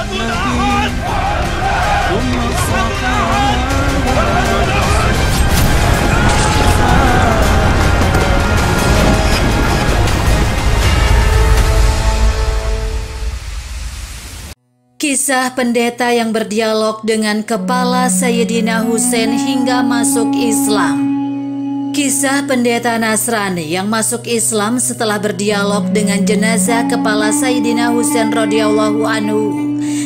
Nabi Umar sahabat. Kisah pendeta yang berdialog dengan kepala Sayyidina Husain hingga masuk Islam. Kisah pendeta Nasrani yang masuk Islam setelah berdialog dengan jenazah kepala Sayyidina Husain radhiyallahu anhu.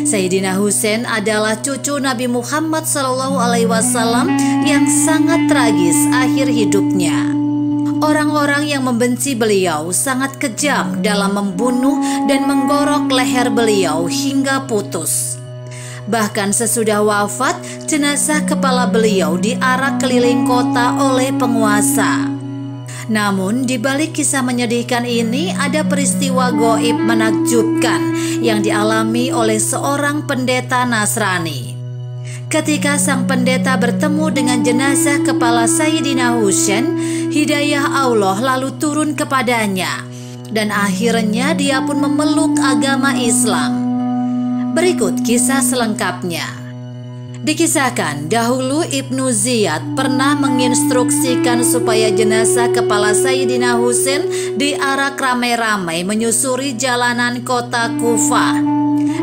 Sayyidina Husain adalah cucu Nabi Muhammad SAW yang sangat tragis akhir hidupnya. Orang-orang yang membenci beliau sangat kejam dalam membunuh dan menggorok leher beliau hingga putus. Bahkan sesudah wafat, jenazah kepala beliau diarak keliling kota oleh penguasa. Namun di balik kisah menyedihkan ini ada peristiwa gaib menakjubkan yang dialami oleh seorang pendeta Nasrani. Ketika sang pendeta bertemu dengan jenazah kepala Sayyidina Husain, hidayah Allah lalu turun kepadanya dan akhirnya dia pun memeluk agama Islam. Berikut kisah selengkapnya. Dikisahkan dahulu Ibnu Ziyad pernah menginstruksikan supaya jenazah kepala Sayyidina Husain diarak ramai-ramai menyusuri jalanan kota Kufah.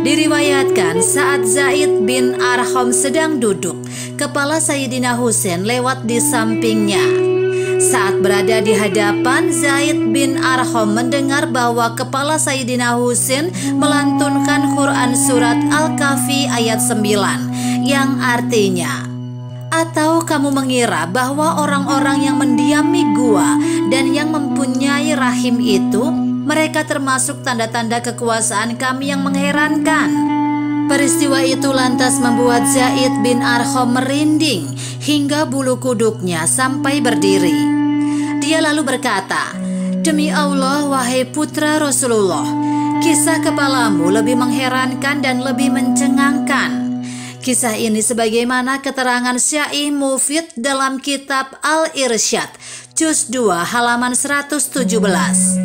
Diriwayatkan saat Zaid bin Arham sedang duduk, kepala Sayyidina Husain lewat di sampingnya. Saat berada di hadapan, Zaid bin Arham mendengar bahwa kepala Sayyidina Husain melantunkan Quran surat Al-Kahfi ayat 9 yang artinya, "Atau kamu mengira bahwa orang-orang yang mendiami gua dan yang mempunyai rahim itu, mereka termasuk tanda-tanda kekuasaan kami yang mengherankan." Peristiwa itu lantas membuat Zaid bin Arham merinding hingga bulu kuduknya sampai berdiri. Dia lalu berkata, "Demi Allah, wahai putra Rasulullah, kisah kepalamu lebih mengherankan dan lebih mencengangkan." Kisah ini sebagaimana keterangan Syekh Mufid dalam kitab Al-Irsyad, juz 2 halaman 117.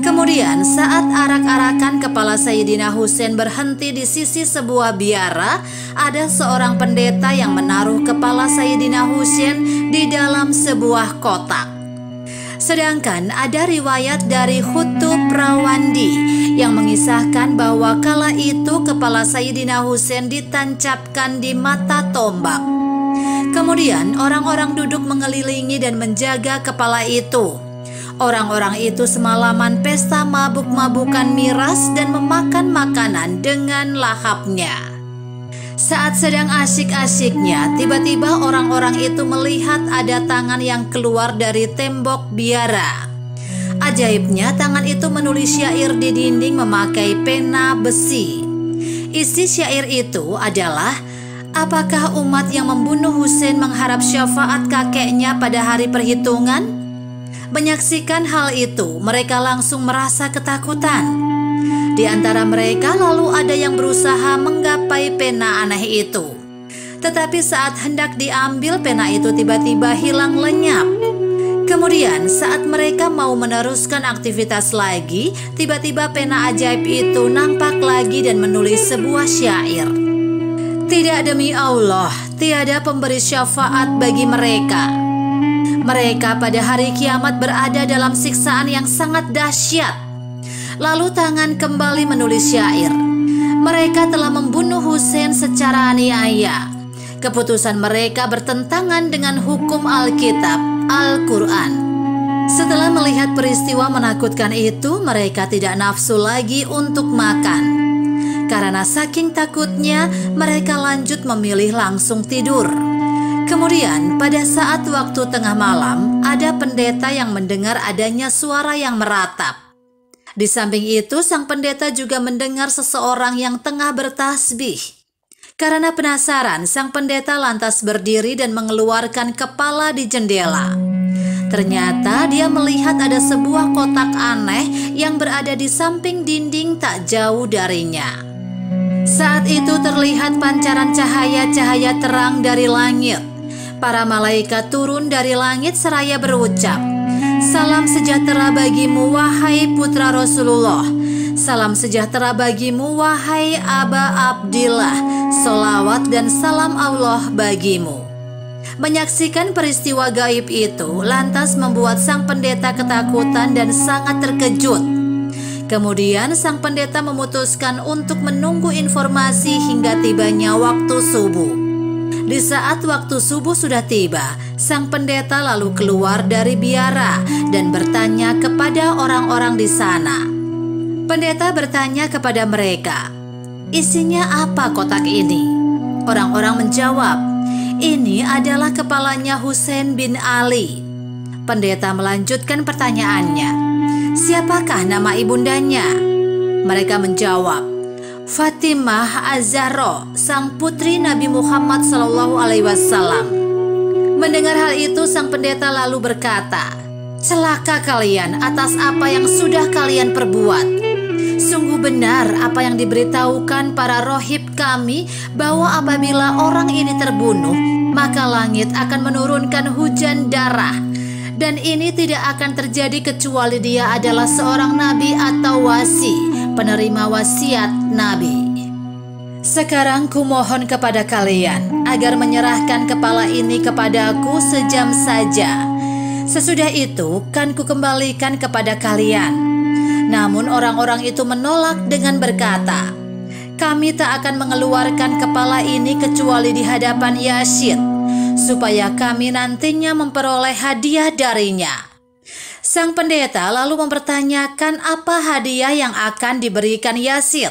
Kemudian saat arak-arakan kepala Sayyidina Husain berhenti di sisi sebuah biara, ada seorang pendeta yang menaruh kepala Sayyidina Husain di dalam sebuah kotak. Sedangkan ada riwayat dari Khutub Rawandi yang mengisahkan bahwa kala itu kepala Sayyidina Husain ditancapkan di mata tombak. Kemudian orang-orang duduk mengelilingi dan menjaga kepala itu. Orang-orang itu semalaman pesta mabuk-mabukan miras dan memakan makanan dengan lahapnya. Saat sedang asyik-asyiknya, tiba-tiba orang-orang itu melihat ada tangan yang keluar dari tembok biara. Ajaibnya, tangan itu menulis syair di dinding memakai pena besi. Isi syair itu adalah, "Apakah umat yang membunuh Husain mengharap syafaat kakeknya pada hari perhitungan?" Menyaksikan hal itu, mereka langsung merasa ketakutan. Di antara mereka lalu ada yang berusaha menggapai pena aneh itu. Tetapi saat hendak diambil, pena itu tiba-tiba hilang lenyap. Kemudian saat mereka mau meneruskan aktivitas lagi, tiba-tiba pena ajaib itu nampak lagi dan menulis sebuah syair. "Tidak, demi Allah, tiada pemberi syafaat bagi mereka. Mereka pada hari kiamat berada dalam siksaan yang sangat dahsyat." Lalu tangan kembali menulis syair, "Mereka telah membunuh Husain secara aniaya. Keputusan mereka bertentangan dengan hukum Alkitab, Al-Quran." Setelah melihat peristiwa menakutkan itu, mereka tidak nafsu lagi untuk makan. Karena saking takutnya, mereka lanjut memilih langsung tidur. Kemudian pada saat waktu tengah malam, ada pendeta yang mendengar adanya suara yang meratap. Di samping itu, sang pendeta juga mendengar seseorang yang tengah bertasbih. Karena penasaran, sang pendeta lantas berdiri dan mengeluarkan kepala di jendela. Ternyata dia melihat ada sebuah kotak aneh yang berada di samping dinding tak jauh darinya. Saat itu terlihat pancaran cahaya-cahaya terang dari langit. Para malaikat turun dari langit seraya berucap, "Salam sejahtera bagimu, wahai putra Rasulullah. Salam sejahtera bagimu, wahai Aba Abdillah. Sholawat dan salam Allah bagimu. Menyaksikan peristiwa gaib itu lantas membuat sang pendeta ketakutan dan sangat terkejut. Kemudian sang pendeta memutuskan untuk menunggu informasi hingga tibanya waktu subuh. Di saat waktu subuh sudah tiba, sang pendeta lalu keluar dari biara dan bertanya kepada orang-orang di sana. Pendeta bertanya kepada mereka, "Isinya apa kotak ini?" Orang-orang menjawab, "Ini adalah kepalanya Husain bin Ali." Pendeta melanjutkan pertanyaannya, "Siapakah nama ibundanya?" Mereka menjawab, "Fatimah Az-Zahra, sang putri Nabi Muhammad SAW." Mendengar hal itu, sang pendeta lalu berkata, "Celaka kalian atas apa yang sudah kalian perbuat. Sungguh benar apa yang diberitahukan para rohib kami bahwa apabila orang ini terbunuh, maka langit akan menurunkan hujan darah. Dan ini tidak akan terjadi kecuali dia adalah seorang nabi atau wasi, penerima wasiat nabi. Sekarang kumohon kepada kalian agar menyerahkan kepala ini kepadaku sejam saja. Sesudah itu kan kukembalikan kepada kalian." Namun orang-orang itu menolak dengan berkata, "Kami tak akan mengeluarkan kepala ini kecuali di hadapan Yazid, supaya kami nantinya memperoleh hadiah darinya." Sang pendeta lalu mempertanyakan apa hadiah yang akan diberikan Yazid.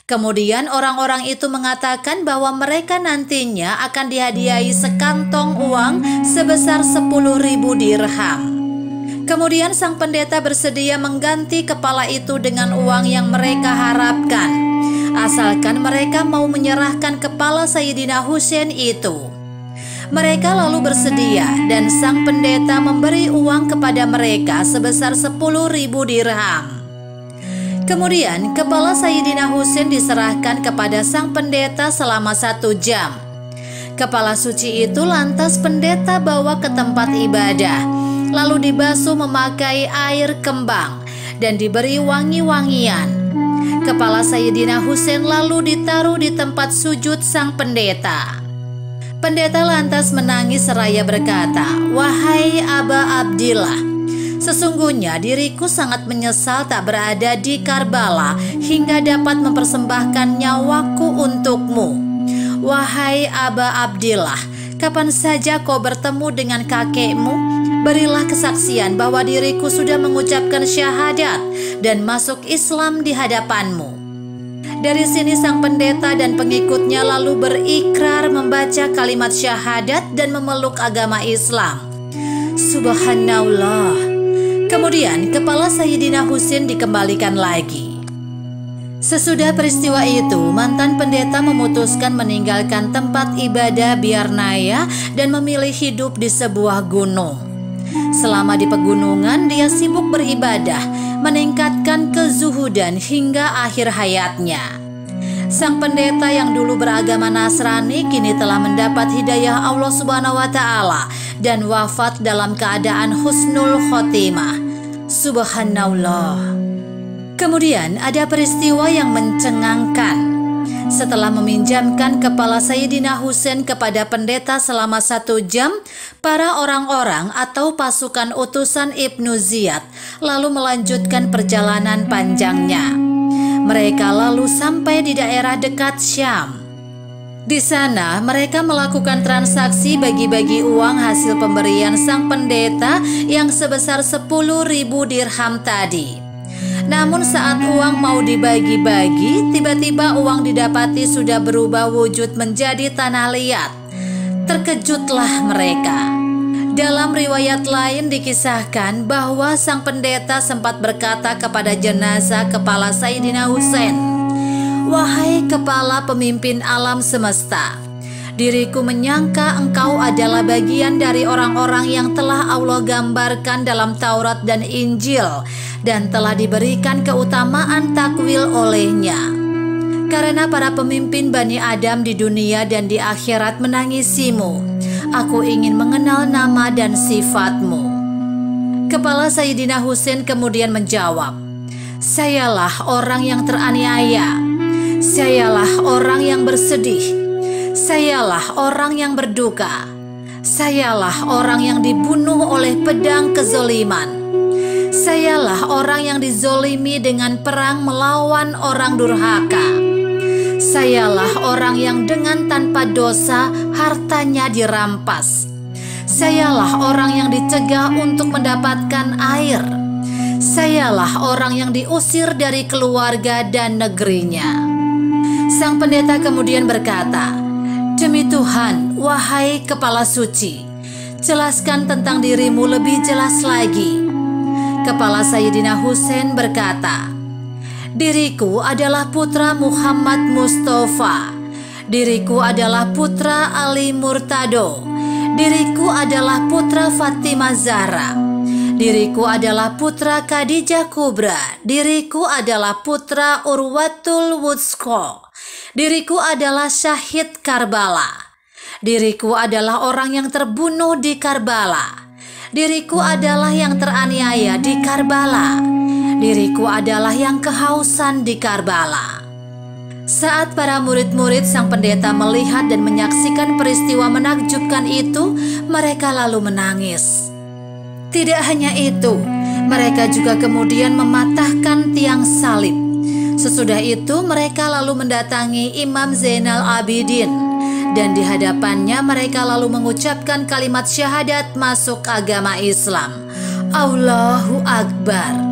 Kemudian orang-orang itu mengatakan bahwa mereka nantinya akan dihadiahi sekantong uang sebesar 10.000 dirham. Kemudian sang pendeta bersedia mengganti kepala itu dengan uang yang mereka harapkan, asalkan mereka mau menyerahkan kepala Sayyidina Husain itu. Mereka lalu bersedia dan sang pendeta memberi uang kepada mereka sebesar 10.000 dirham. Kemudian kepala Sayyidina Husain diserahkan kepada sang pendeta selama 1 jam. Kepala suci itu lantas pendeta bawa ke tempat ibadah, lalu dibasuh memakai air kembang dan diberi wangi-wangian. Kepala Sayyidina Husain lalu ditaruh di tempat sujud sang pendeta. Pendeta lantas menangis seraya berkata, "Wahai Aba Abdillah, sesungguhnya diriku sangat menyesal tak berada di Karbala hingga dapat mempersembahkan nyawaku untukmu. Wahai Aba Abdillah, kapan saja kau bertemu dengan kakekmu, berilah kesaksian bahwa diriku sudah mengucapkan syahadat dan masuk Islam di hadapanmu." Dari sini sang pendeta dan pengikutnya lalu berikrar membaca kalimat syahadat dan memeluk agama Islam. Subhanallah. Kemudian kepala Sayyidina Husain dikembalikan lagi. Sesudah peristiwa itu, mantan pendeta memutuskan meninggalkan tempat ibadah Biarnaya dan memilih hidup di sebuah gunung. Selama di pegunungan, dia sibuk beribadah, meningkatkan kezuhudan hingga akhir hayatnya. Sang pendeta yang dulu beragama Nasrani kini telah mendapat hidayah Allah Subhanahu wa Ta'ala dan wafat dalam keadaan husnul khotimah. Subhanallah. Kemudian ada peristiwa yang mencengangkan. Setelah meminjamkan kepala Sayyidina Husain kepada pendeta selama 1 jam, para orang-orang atau pasukan utusan Ibnu Ziyad lalu melanjutkan perjalanan panjangnya. Mereka lalu sampai di daerah dekat Syam. Di sana mereka melakukan transaksi bagi-bagi uang hasil pemberian sang pendeta yang sebesar 10.000 dirham tadi. Namun saat uang mau dibagi-bagi, tiba-tiba uang didapati sudah berubah wujud menjadi tanah liat. Terkejutlah mereka. Dalam riwayat lain dikisahkan bahwa sang pendeta sempat berkata kepada jenazah kepala Sayyidina Husain, "Wahai kepala pemimpin alam semesta, diriku menyangka engkau adalah bagian dari orang-orang yang telah Allah gambarkan dalam Taurat dan Injil dan telah diberikan keutamaan takwil olehnya. Karena para pemimpin Bani Adam di dunia dan di akhirat menangisimu, aku ingin mengenal nama dan sifatmu." Kepala Sayyidina Husain kemudian menjawab, Sayalah orang yang teraniaya. Sayalah orang yang bersedih. Sayalah orang yang berduka. Sayalah orang yang dibunuh oleh pedang kezoliman. Sayalah orang yang dizolimi dengan perang melawan orang durhaka. Sayalah orang yang dengan tanpa dosa hartanya dirampas. Sayalah orang yang dicegah untuk mendapatkan air. Sayalah orang yang diusir dari keluarga dan negerinya. Sang pendeta kemudian berkata, "Demi Tuhan, wahai kepala suci, jelaskan tentang dirimu lebih jelas lagi." Kepala Sayyidina Husain berkata, "Diriku adalah putra Muhammad Mustafa. Diriku adalah putra Ali Murtado. Diriku adalah putra Fatimah Zahra. Diriku adalah putra Khadijah Kubra. Diriku adalah putra Urwatul Wuthqa. Diriku adalah syahid Karbala. Diriku adalah orang yang terbunuh di Karbala. Diriku adalah yang teraniaya di Karbala. Diriku adalah yang kehausan di Karbala." Saat para murid-murid sang pendeta melihat dan menyaksikan peristiwa menakjubkan itu, mereka lalu menangis. Tidak hanya itu, mereka juga kemudian mematahkan tiang salib. Sesudah itu mereka lalu mendatangi Imam Zainal Abidin, dan di hadapannya mereka lalu mengucapkan kalimat syahadat masuk agama Islam. Allahu Akbar.